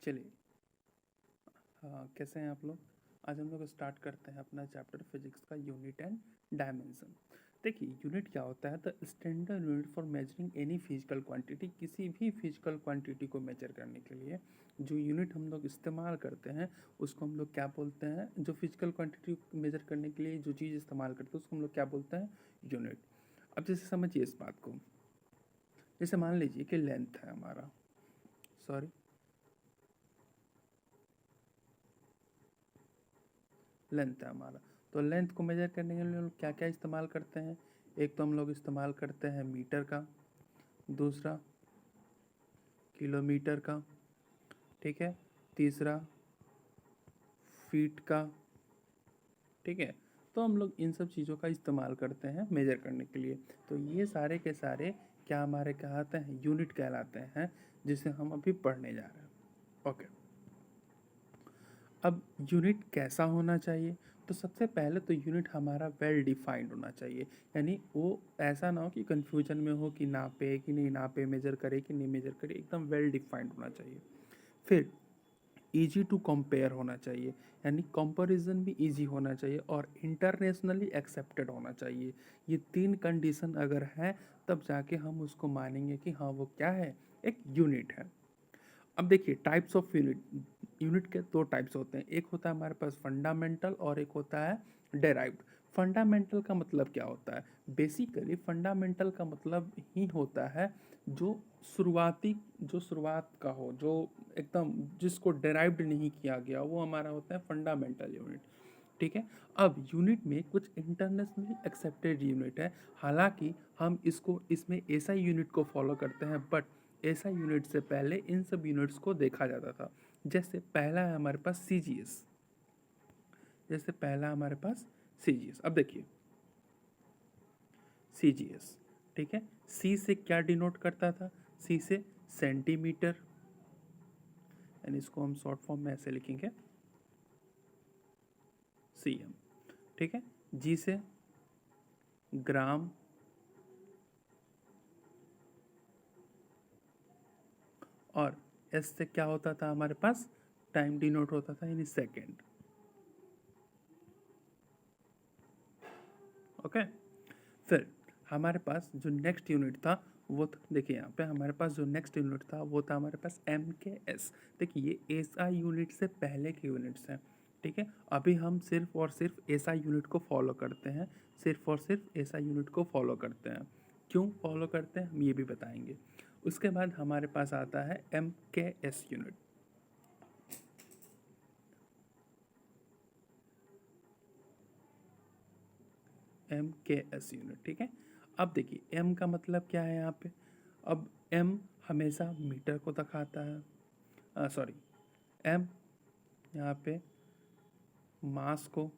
चलिए, हाँ, कैसे हैं आप लोग। आज हम लोग स्टार्ट करते हैं अपना चैप्टर फिजिक्स का यूनिट एंड डायमेंशन। देखिए, यूनिट क्या होता है? The standard unit for measuring any physical quantity. किसी भी फिजिकल क्वांटिटी को मेजर करने के लिए जो यूनिट हम लोग इस्तेमाल करते हैं उसको हम लोग क्या बोलते हैं? जो फिजिकल क्वांटिटी मेजर करने के लिए जो चीज़ इस्तेमाल करते हैं उसको हम लोग क्या बोलते हैं? यूनिट। अब जैसे समझिए इस बात को, जैसे मान लीजिए कि लेंथ है हमारा, सॉरी लेंथ है हमारा। तो लेंथ को मेजर करने के लिए हम लोग क्या क्या इस्तेमाल करते हैं? एक तो हम लोग इस्तेमाल करते हैं मीटर का, दूसरा किलोमीटर का, ठीक है, तीसरा फीट का, ठीक है। तो हम लोग इन सब चीज़ों का इस्तेमाल करते हैं मेजर करने के लिए। तो ये सारे के सारे क्या हमारे कहलाते हैं? यूनिट कहलाते हैं, जिसे हम अभी पढ़ने जा रहे हैं। ओके, अब यूनिट कैसा होना चाहिए? तो सबसे पहले तो यूनिट हमारा वेल डिफाइंड होना चाहिए, यानी वो ऐसा ना हो कि कन्फ्यूजन में हो कि नापे कि नहीं नापे, मेजर करे कि नहीं मेजर करे, एकदम वेल डिफाइंड होना चाहिए। फिर इजी टू कंपेयर होना चाहिए, यानी कंपैरिजन भी इजी होना चाहिए, और इंटरनेशनली एक्सेप्टेड होना चाहिए। ये तीन कंडीशन अगर हैं तब जाके हम उसको मानेंगे कि हाँ वो क्या है? एक यूनिट है। अब देखिए, टाइप्स ऑफ यूनिट। यूनिट के दो टाइप्स होते हैं, एक होता है हमारे पास फंडामेंटल और एक होता है डेराइव्ड। फंडामेंटल का मतलब क्या होता है? बेसिकली फंडामेंटल का मतलब ही होता है जो शुरुआती, जो शुरुआत का हो, जो एकदम जिसको डेराइव्ड नहीं किया गया, वो हमारा होता है फंडामेंटल यूनिट। ठीक है। अब यूनिट में कुछ इंटरनेशनली एक्सेप्टेड यूनिट है, हालांकि हम इसको इसमें एसआई यूनिट को फॉलो करते हैं, बट एसआई यूनिट से पहले इन सब यूनिट्स को देखा जाता था। जैसे पहला है हमारे पास सीजीएस, जैसे पहला हमारे पास सीजीएस। अब देखिए सीजीएस, ठीक है, सी से क्या डिनोट करता था? सी से सेंटीमीटर, यानी इसको हम शॉर्ट फॉर्म में ऐसे लिखेंगे सीएम, ठीक है। जी से ग्राम, और एस से क्या होता था हमारे पास? टाइम डिनोट होता था, यानी सेकेंड। ओके। फिर हमारे पास जो नेक्स्ट यूनिट था वो देखिए यहाँ पे हमारे पास जो नेक्स्ट यूनिट था वो था हमारे पास एम के एस। देखिए ये एस आई यूनिट से पहले के यूनिट्स हैं, ठीक है। अभी हम सिर्फ और सिर्फ एस आई यूनिट को फॉलो करते हैं, सिर्फ और सिर्फ एस आई यूनिट को फॉलो करते हैं। क्यों फॉलो करते हैं हम ये भी बताएंगे। उसके बाद हमारे पास आता है एम के एस यूनिट। एम के एस यूनिट, ठीक है। अब देखिए एम का मतलब क्या है यहाँ पे? अब एम हमेशा मीटर को दिखाता है, सॉरी, एम यहाँ पे मास को,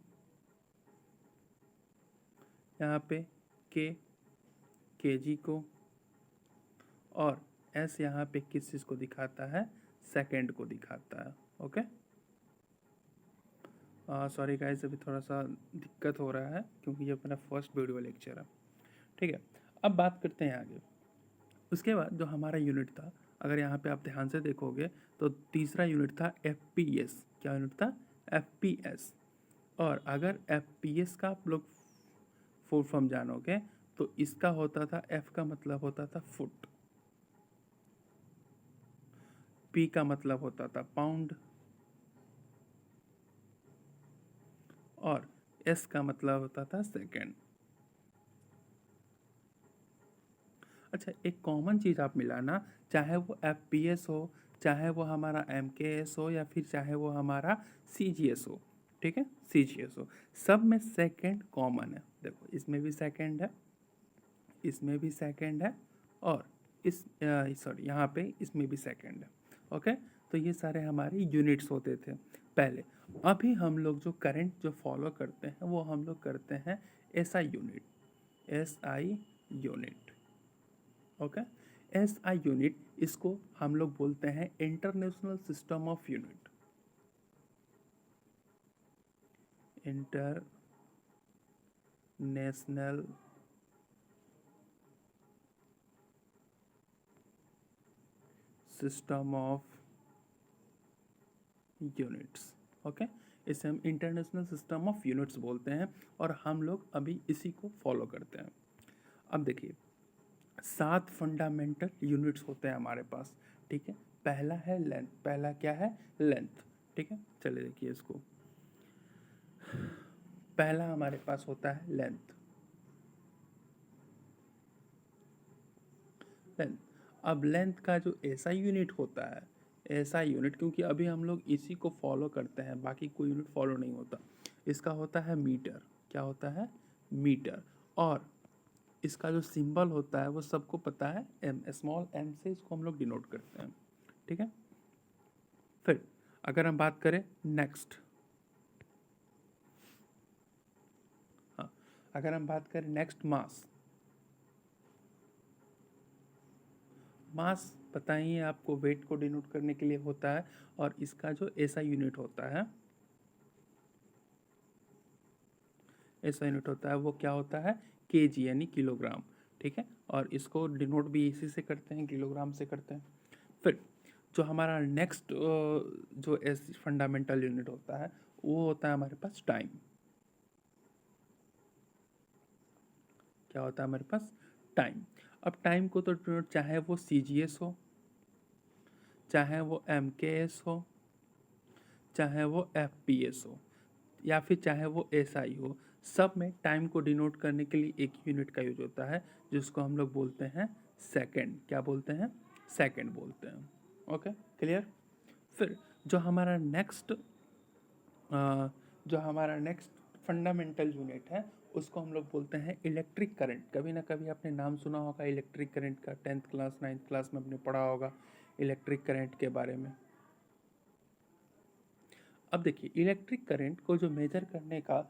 यहाँ पे के केजी को, और एस यहाँ पे किस चीज़ को दिखाता है? सेकेंड को दिखाता है। ओके, सॉरी गाइस, अभी थोड़ा सा दिक्कत हो रहा है क्योंकि ये मेरा फर्स्ट वीडियो लेक्चर है, ठीक है। अब बात करते हैं आगे। उसके बाद जो हमारा यूनिट था, अगर यहाँ पे आप ध्यान से देखोगे तो तीसरा यूनिट था एफ पी एस। क्या यूनिट था? F P S. और अगर एफ पी एस का आप लोग फुल फॉर्म जानोगे तो इसका होता था, एफ का मतलब होता था फुट, पी का मतलब होता था पाउंड, और एस का मतलब होता था सेकेंड। अच्छा, एक कॉमन चीज़ आप मिलाना, चाहे वो एफ पी एस हो, चाहे वो हमारा एम के एस हो, या फिर चाहे वो हमारा सी जी एस हो, ठीक है, सी जी एस हो, सब में सेकेंड कॉमन है। देखो इसमें भी सेकेंड है, इसमें भी सेकेंड है, और इस सॉरी यहाँ पे इसमें भी सेकेंड है। ओके, तो ये सारे हमारे यूनिट्स होते थे पहले। अभी हम लोग जो करंट जो फॉलो करते हैं वो हम लोग करते हैं S I unit, S I unit. Okay, S I unit, इसको हम लोग बोलते हैं international system of unit, international system of units. Okay, इसे हम इंटरनेशनल सिस्टम ऑफ यूनिट्स बोलते हैं और हम लोग अभी इसी को फॉलो करते हैं। अब देखिए 7 फंडामेंटल यूनिट्स होते हैं हमारे पास, ठीक है। पहला है लेंथ, पहला क्या है, लेंथ, ठीक है। चलिए देखिए इसको, पहला हमारे पास होता है लेंथ। लेंथ, अब लेंथ का जो ऐसा यूनिट होता है, ऐसा यूनिट, क्योंकि अभी हम लोग इसी को फॉलो करते हैं, बाकी कोई यूनिट फॉलो नहीं होता, इसका होता है मीटर। क्या होता है, मीटर। और इसका जो सिंबल होता है वो सबको पता है, एम, स्मॉल एम से इसको हम लोग डिनोट करते हैं, ठीक है। फिर अगर हम बात करें नेक्स्ट, हाँ, अगर हम बात करें नेक्स्ट मास, मास पता ही है आपको, वेट को डिनोट करने के लिए होता है, और इसका जो ऐसा यूनिट होता है, ऐसा यूनिट होता है वो क्या होता है, केजी यानी किलोग्राम, ठीक है। और इसको डिनोट भी इसी से करते हैं, किलोग्राम से करते हैं। फिर जो हमारा नेक्स्ट जो ऐसी फंडामेंटल यूनिट होता है वो होता है हमारे पास टाइम। क्या होता है हमारे पास, टाइम। अब टाइम को तो डिनोट चाहे वो सीजीएस हो, चाहे वो एमकेएस हो, चाहे वो एफपीएस हो, या फिर चाहे वो एसआई हो, सब में टाइम को डिनोट करने के लिए एक यूनिट का यूज होता है जिसको हम लोग बोलते हैं सेकंड। क्या बोलते हैं, सेकंड बोलते हैं। Okay, clear. फिर जो हमारा नेक्स्ट जो हमारा नेक्स्ट फंडामेंटल यूनिट है उसको हम लोग बोलते हैं इलेक्ट्रिक करंट। कभी ना कभी आपने नाम सुना होगा इलेक्ट्रिक करंट का, 10th क्लास 9th क्लास में आपने पढ़ा होगा इलेक्ट्रिक करंट के बारे में। अब देखिए इलेक्ट्रिक करंट को जो मेजर करने का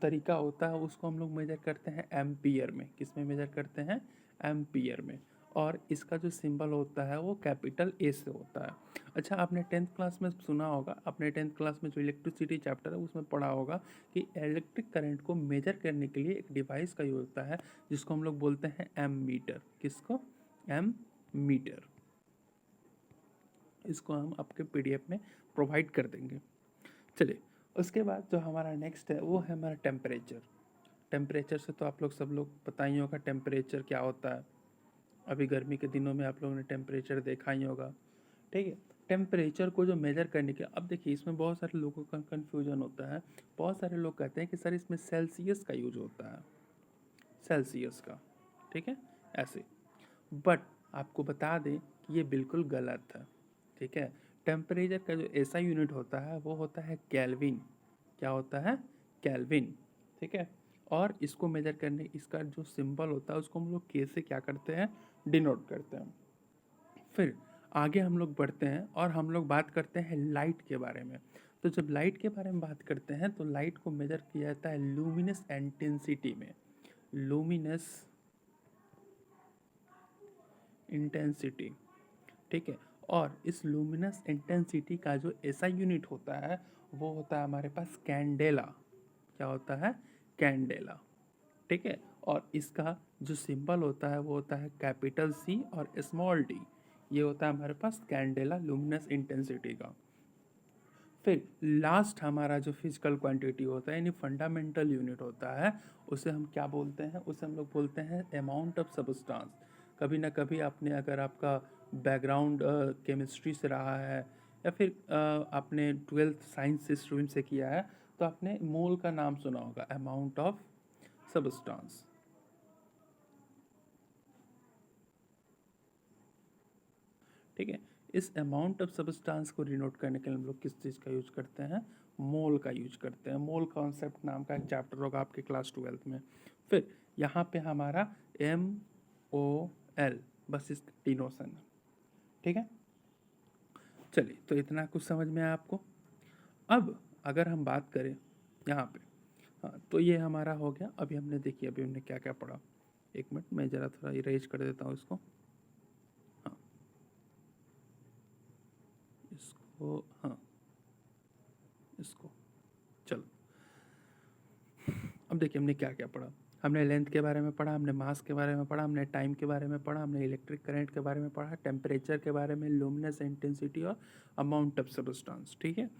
तरीका होता है उसको हम लोग मेजर करते हैं एम्पियर में। किस में मेजर करते हैं, एम्पियर में। और इसका जो सिंबल होता है वो कैपिटल ए से होता है। अच्छा, आपने 10th क्लास में सुना होगा, आपने 10th क्लास में जो इलेक्ट्रिसिटी चैप्टर है उसमें पढ़ा होगा कि इलेक्ट्रिक करंट को मेजर करने के लिए एक डिवाइस का यूज होता है जिसको हम लोग बोलते हैं एम मीटर। किसको, एम मीटर। इसको हम आपके पीडीएफ में प्रोवाइड कर देंगे। चलिए, उसके बाद जो हमारा नेक्स्ट है वो है हमारा टेम्परेचर। टेम्परेचर से तो आप लोग सब लोग पता ही होगा टेम्परेचर क्या होता है। अभी गर्मी के दिनों में आप लोगों ने टेम्परेचर देखा ही होगा, ठीक है। टेम्परेचर को जो मेजर करने के, अब देखिए इसमें बहुत सारे लोगों का कन्फ्यूजन होता है। बहुत सारे लोग कहते हैं कि सर इसमें सेल्सियस का यूज होता है, सेल्सियस का, ठीक है, ऐसे। बट आपको बता दें कि ये बिल्कुल गलत है, ठीक है। टेम्परेचर का जो ऐसा यूनिट होता है वो होता है केल्विन। क्या होता है, केल्विन, ठीक है। और इसको मेजर करने, इसका जो सिंबल होता है उसको हम लोग के से क्या करते हैं, डिनोट करते हैं। फिर आगे हम लोग बढ़ते हैं और हम लोग बात करते हैं लाइट के बारे में। तो जब लाइट के बारे में बात करते हैं तो लाइट को मेजर किया जाता है लूमिनस इंटेंसिटी में। लूमिनस इंटेंसिटी, ठीक है। और इस लूमिनस इंटेंसिटी का जो ऐसा यूनिट होता है वो होता है हमारे पास कैंडेला। क्या होता है, कैंडेला, ठीक है। और इसका जो सिंबल होता है वो होता है कैपिटल सी और स्मॉल डी। ये होता है हमारे पास कैंडेला लूमिनस इंटेंसिटी का। फिर लास्ट हमारा जो फिजिकल क्वांटिटी होता है यानी फंडामेंटल यूनिट होता है, उसे हम क्या बोलते हैं, उसे हम लोग बोलते हैं अमाउंट ऑफ सबस्टांस। कभी ना कभी आपने, अगर आपका बैकग्राउंड केमिस्ट्री से रहा है या फिर आपने 12th साइंस से स्ट्रीम से किया है तो आपने मोल का नाम सुना होगा, अमाउंट ऑफ सबस्टांस, ठीक है। इस अमाउंट ऑफ सब्सटेंस को डिनोट करने के लिए हम लोग किस चीज़ का यूज करते हैं, मोल का यूज करते हैं। मोल कॉन्सेप्ट नाम का एक चैप्टर होगा आपके क्लास 12th में। फिर यहाँ पे हमारा MOL, बस इस डिनोशन है, ठीक है। चलिए, तो इतना कुछ समझ में आया आपको। अब अगर हम बात करें यहाँ पे, हाँ, तो ये हमारा हो गया। अभी हमने देखिए, अभी हमने क्या क्या पढ़ा। एक मिनट, मैं ज़रा थोड़ा इरेज कर देता हूँ इसको, हाँ, इसको, हाँ, इसको। चलो, अब देखिए हमने क्या क्या पढ़ा। हमने लेंथ के बारे में पढ़ा, हमने मास के बारे में पढ़ा, हमने टाइम के बारे में पढ़ा, हमने इलेक्ट्रिक करंट के बारे में पढ़ा, टेम्परेचर के बारे में, लुमिनस इंटेंसिटी और अमाउंट ऑफ सब्सटेंस। ठीक है,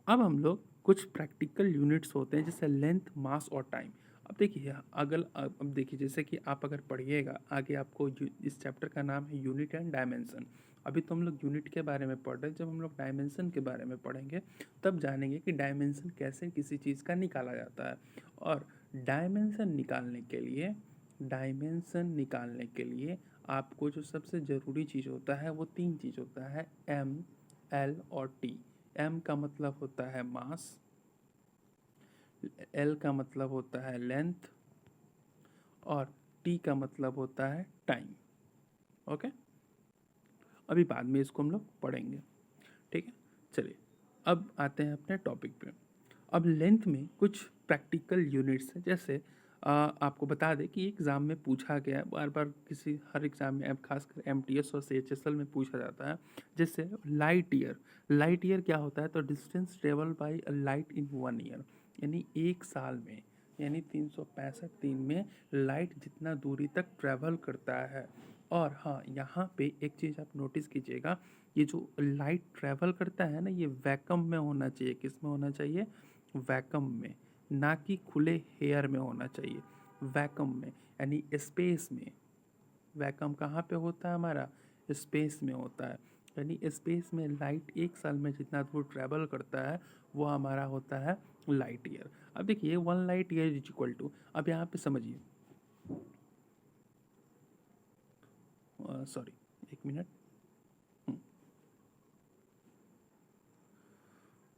अब हम लोग कुछ प्रैक्टिकल यूनिट्स होते हैं जैसे लेंथ, मास और टाइम। अब देखिए, अगर अब देखिए जैसे कि आप अगर पढ़िएगा आगे, आपको इस चैप्टर का नाम है यूनिट एंड डायमेंशन। अभी तो हम लोग यूनिट के बारे में पढ़ रहे हैं, जब हम लोग डायमेंशन के बारे में पढ़ेंगे तब जानेंगे कि डायमेंशन कैसे किसी चीज़ का निकाला जाता है। और डायमेंशन निकालने के लिए आपको जो सबसे ज़रूरी चीज़ होता है वो 3 चीज़ होता है, एम, एल और टी। एम का मतलब होता है मास, एल का मतलब होता है लेंथ और टी का मतलब होता है टाइम। ओके, अभी बाद में इसको हम लोग पढ़ेंगे। ठीक है, चलिए अब आते हैं अपने टॉपिक पे। अब लेंथ में कुछ प्रैक्टिकल यूनिट्स हैं, जैसे आपको बता दें कि एग्ज़ाम में पूछा गया है बार बार, हर एग्ज़ाम में, अब खासकर एमटीएस और सीएचएसएल में पूछा जाता है, जैसे लाइट ईयर। लाइट ईयर क्या होता है? तो distance travel by a light in 1 year, यानी 1 साल में, यानी 365 दिन में लाइट जितना दूरी तक ट्रैवल करता है। और हाँ, यहाँ पे एक चीज़ आप नोटिस कीजिएगा, ये जो लाइट ट्रैवल करता है ना, ये वैक्यूम में होना चाहिए। किस में होना चाहिए? वैक्यूम में, ना कि खुले हेयर में होना चाहिए, वैक्यूम में, यानी स्पेस में। वैक्यूम कहाँ पे होता है हमारा? स्पेस में होता है। यानी स्पेस में लाइट 1 साल में जितना दूर ट्रैवल करता है वो हमारा होता है लाइट ईयर। अब देखिए 1 light year is equal to, अब यहाँ पे समझिए, sorry 1 minute,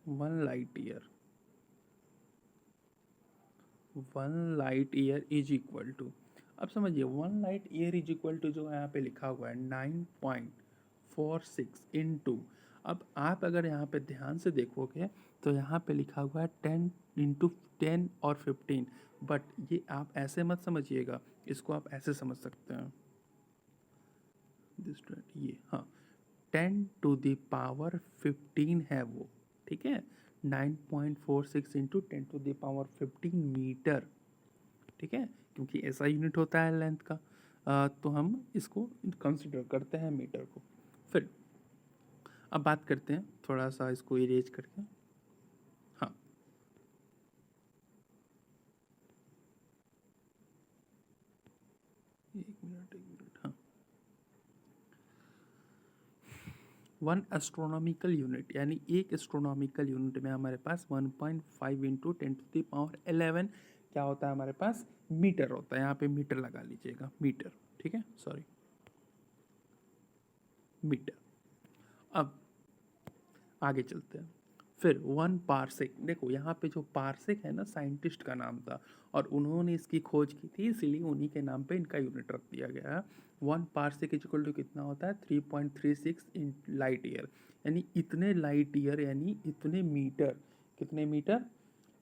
1 light year, 1 light year is equal to, अब समझिए 1 light year is equal to जो यहाँ पे लिखा हुआ है 9.46 इंटू, अब आप अगर यहाँ पे ध्यान से देखोगे तो यहाँ पे लिखा हुआ है 10 इंटू 10 और 15, बट ये आप ऐसे मत समझिएगा, इसको आप ऐसे समझ सकते हैं, ये हाँ 10⁻15 है वो। ठीक है, 9.46 इंटू 10⁻15 मीटर। ठीक है, क्योंकि ऐसा यूनिट होता है लेंथ का, तो हम इसको कंसिडर करते हैं मीटर को। फिर अब बात करते हैं, थोड़ा सा इसको इरेज करके, हाँ 1 मिनट, हाँ 1 एस्ट्रोनॉमिकल यूनिट, यानी एक एस्ट्रोनॉमिकल यूनिट में हमारे पास 1.5 इंटू 10⁻11 क्या होता है हमारे पास? मीटर होता है। यहाँ पे मीटर लगा लीजिएगा, मीटर। ठीक है, सॉरी, मीटर। अब आगे चलते हैं। फिर 1 पारसेक, देखो यहाँ पे जो पारसेक है ना, साइंटिस्ट का नाम था और उन्होंने इसकी खोज की थी, इसीलिए उन्हीं के नाम पे इनका यूनिट रख दिया गया है। 1 पारसेक इज इक्वल टू कितना होता है? 3.36 इन लाइट ईयर, यानी इतने लाइट ईयर, यानी इतने मीटर। कितने मीटर?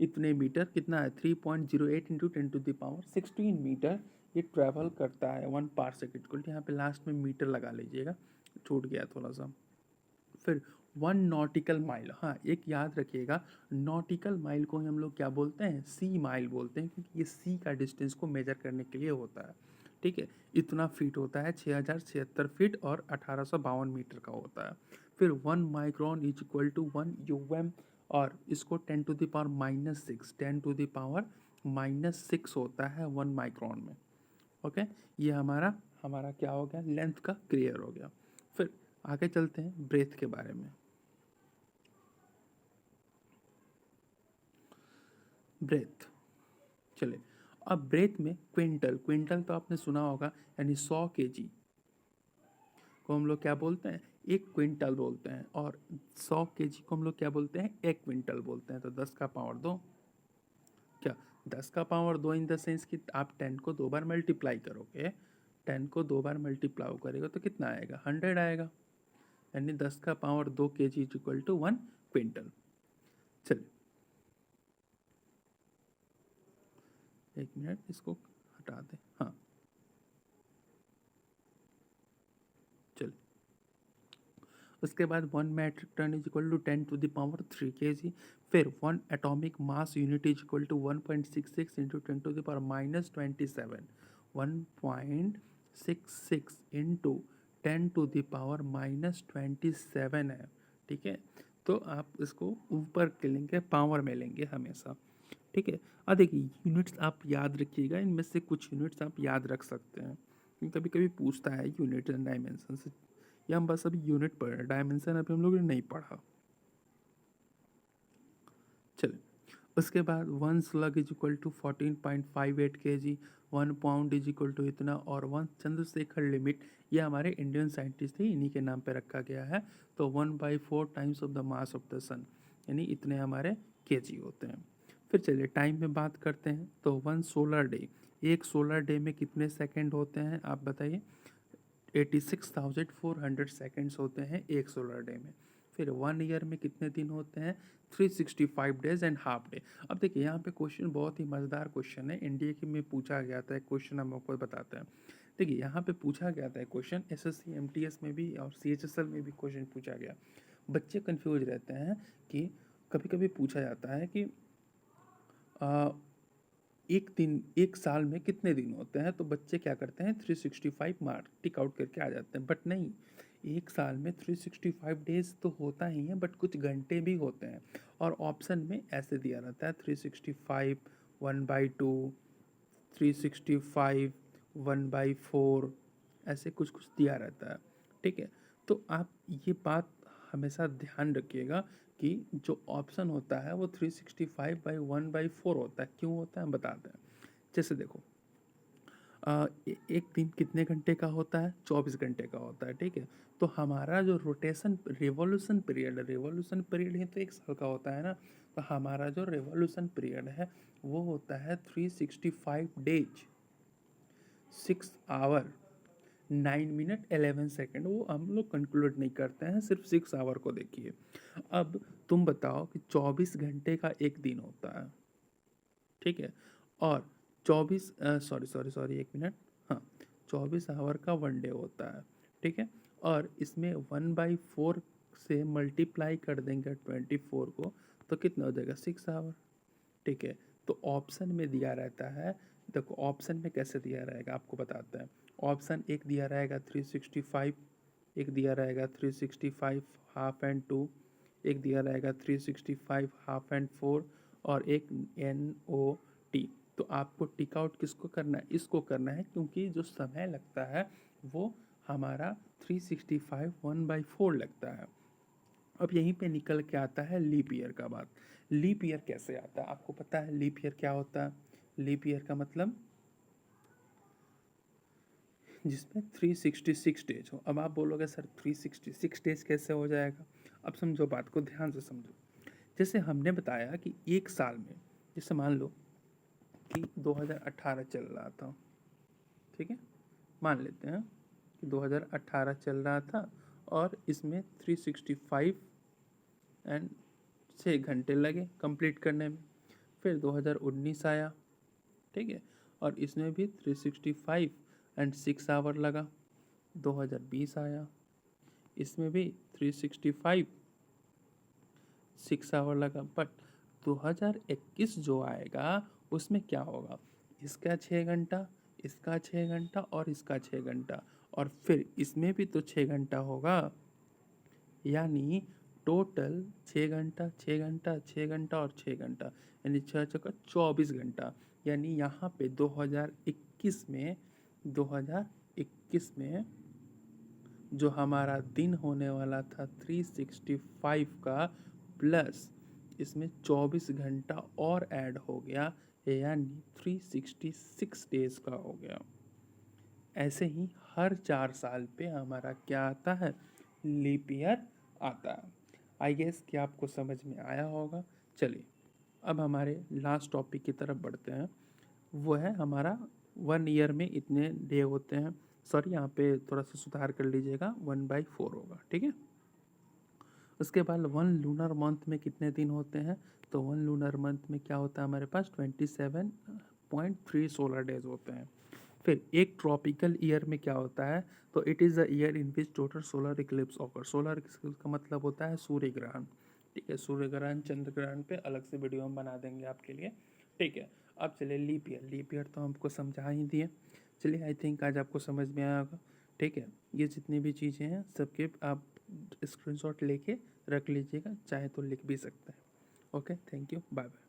इतने मीटर कितना है? 3.08 इंटू 10⁻16 मीटर ये ट्रैवल करता है 1 पारसेक इक्वल टू, यहाँ पे लास्ट में मीटर लगा लीजिएगा, छूट गया थोड़ा सा। फिर 1 नॉटिकल माइल, हाँ एक याद रखिएगा, नॉटिकल माइल को ही हम लोग क्या बोलते हैं? सी माइल बोलते हैं, क्योंकि ये सी का डिस्टेंस को मेजर करने के लिए होता है। ठीक है, इतना फीट होता है, 6076 फीट और 1852 मीटर का होता है। फिर 1 micron is equal to 1 u m, और इसको 10⁻⁻6, 10⁻⁻6 होता है 1 माइक्रोन में। ओके, ये हमारा हमारा क्या हो गया? लेंथ का क्लियर हो गया। फिर आगे चलते हैं ब्रेथ के बारे में। ब्रेथ, चले, अब ब्रेथ में क्विंटल, क्विंटल तो आपने सुना होगा, यानी 100 केजी को हम लोग क्या बोलते हैं? 1 क्विंटल बोलते हैं, और 100 केजी को हम लोग क्या बोलते हैं? 1 क्विंटल बोलते हैं। तो 10 का पावर 2, क्या 10 का पावर 2 इन द सेंस कि आप 10 को 2 बार मल्टीप्लाई करोगे, 10 को 2 बार मल्टीप्लाई करेगा तो कितना आएगा? 100 आएगा, यानी 10 का power 2 KG is equal to 1 quintal. चलिए 1 मिनट, इसको हटा दें, हाँ चलिए। उसके बाद 1 metric ton is equal to 10⁻³ kg। फिर 1 atomic mass unit is equal to 1.66 into 10⁻27। 1.66 into 10⁻27 है, ठीक है। तो आप इसको ऊपर के लेंगे, पावर में लेंगे हमेशा, ठीक है। अब देखिए यूनिट्स आप याद रखिएगा, इनमें से कुछ यूनिट्स आप याद रख सकते हैं, कभी कभी पूछता है यूनिट एंड डायमेंशन से, या हम बस अभी यूनिट पढ़ रहे हैं, डायमेंशन अभी हम लोगों ने नहीं पढ़ा। चलिए उसके बाद 1 slug is equal to 14.58 kg, 1 pound is equal to इतना, और 1 चंद्रशेखर लिमिट, ये हमारे इंडियन साइंटिस्ट थे, इन्हीं के नाम पे रखा गया है। तो 1/4 times of the mass of the sun, यानी इतने हमारे kg होते हैं। फिर चलिए टाइम में बात करते हैं, तो 1 सोलर डे, एक सोलर डे में कितने सेकेंड होते हैं आप बताइए। 86,400 सेकेंड्स होते हैं एक सोलर डे में। फिर 1 ईयर में कितने दिन होते हैं, 365 डेज एंड हाफ डे। अब देखिए यहाँ पे क्वेश्चन बहुत ही मज़ेदार क्वेश्चन है, इंडिया के में पूछा गया था एक क्वेश्चन, हम आपको बताते हैं। देखिए यहाँ पे पूछा गया था एक क्वेश्चन, एसएससी एमटीएस में भी और सीएचएसएल में भी क्वेश्चन पूछा गया। बच्चे कंफ्यूज रहते हैं कि कभी कभी पूछा जाता है कि एक दिन, एक साल में कितने दिन होते हैं, तो बच्चे क्या करते हैं 365 मार्क टिक आउट करके आ जाते हैं, बट नहीं, एक साल में 365 डेज तो होता ही है, बट कुछ घंटे भी होते हैं। और ऑप्शन में ऐसे दिया रहता है 365 1/2, 365 1/4, ऐसे कुछ कुछ दिया रहता है, ठीक है। तो आप ये बात हमेशा ध्यान रखिएगा कि जो ऑप्शन होता है वो 365/1/4 होता है। क्यों होता है हम बताते हैं। जैसे देखो एक दिन कितने घंटे का होता है, 24 घंटे का होता है, ठीक है। तो हमारा जो रोटेशन रिवॉल्यूशन पीरियड ही तो एक साल का होता है ना, तो हमारा जो रिवॉल्यूशन पीरियड है वो होता है 365 डेज, 6 आवर 9 मिनट 11 सेकेंड। वो हम लोग कंक्लूड नहीं करते हैं, सिर्फ 6 आवर को देखिए। अब तुम बताओ कि 24 घंटे का एक दिन होता है, ठीक है, और 24 सॉरी 1 मिनट, हाँ, 24 आवर का 1 डे होता है, ठीक है। और इसमें 1/4 से मल्टीप्लाई कर देंगे 24 को, तो कितना हो जाएगा 6 आवर, ठीक है। तो ऑप्शन में दिया रहता है, देखो ऑप्शन में कैसे दिया रहेगा आपको बताते हैं। ऑप्शन एक दिया रहेगा 365, एक दिया रहेगा 365 हाफ एंड 2, एक दिया रहेगा 365 हाफ एंड 4, और एक NOT। तो आपको टिक आउट किसको करना है, इसको करना है, क्योंकि जो समय लगता है वो हमारा 365 1/4 लगता है। अब यहीं पे निकल के आता है लीप ईयर का बात। लीप ईयर कैसे आता है आपको पता है, लीप ईयर क्या होता है। लीप ईयर का मतलब जिसमें 366 डेज हो। अब आप बोलोगे सर 366 डेज कैसे हो जाएगा। अब समझो, बात को ध्यान से समझो। जैसे हमने बताया कि एक साल में, जैसे मान लो कि 2018 चल रहा था, ठीक है, मान लेते हैं कि 2018 चल रहा था, और इसमें 365 एंड 6 घंटे लगे कंप्लीट करने में। फिर 2019 आया, ठीक है, और इसमें भी 365 एंड 6 आवर लगा। 2020 आया, इसमें भी 365 6 आवर लगा। बट 2021 जो आएगा उसमें क्या होगा, इसका 6 घंटा, इसका 6 घंटा, और इसका 6 घंटा, और फिर इसमें भी तो 6 घंटा होगा, यानी टोटल 6 घंटा 6 घंटा 6 घंटा और 6 घंटा, यानी 6 24 घंटा। यानी यहाँ पे 2021 में जो हमारा दिन होने वाला था 365 का, प्लस इसमें 24 घंटा और ऐड हो गया, यानी 366 डेज का हो गया। ऐसे ही हर 4 साल पे हमारा क्या आता है, लीप ईयर आता है। आई गेस कि आपको समझ में आया होगा। चलिए अब हमारे लास्ट टॉपिक की तरफ बढ़ते हैं, वो है हमारा 1 ईयर में इतने डे होते हैं। सॉरी यहाँ पे थोड़ा सा सुधार कर लीजिएगा, 1/4 होगा, ठीक है। उसके बाद 1 लूनर मंथ में कितने दिन होते हैं, तो 1 लूनर मंथ में क्या होता है हमारे पास 27.3 सोलर डेज होते हैं। फिर एक ट्रॉपिकल ईयर में क्या होता है, तो it is the year in which total solar Eclipse occur. Solar Eclipse का मतलब होता है सूर्य ग्रहण। ठीक है, सूर्य ग्रहण चंद्र ग्रहण पे अलग से वीडियो हम बना देंगे आपके लिए। ठीक है, अब चलिए लीप ईयर। लीप ईयर तो हमको समझा ही दिए। चलिए आई थिंक आज आपको समझ में आया होगा। ठीक है, ये जितनी भी चीज़ें हैं सबके आप स्क्रीनशॉट लेके रख लीजिएगा, चाहे तो लिख भी सकते हैं। Okay, thank you, bye bye.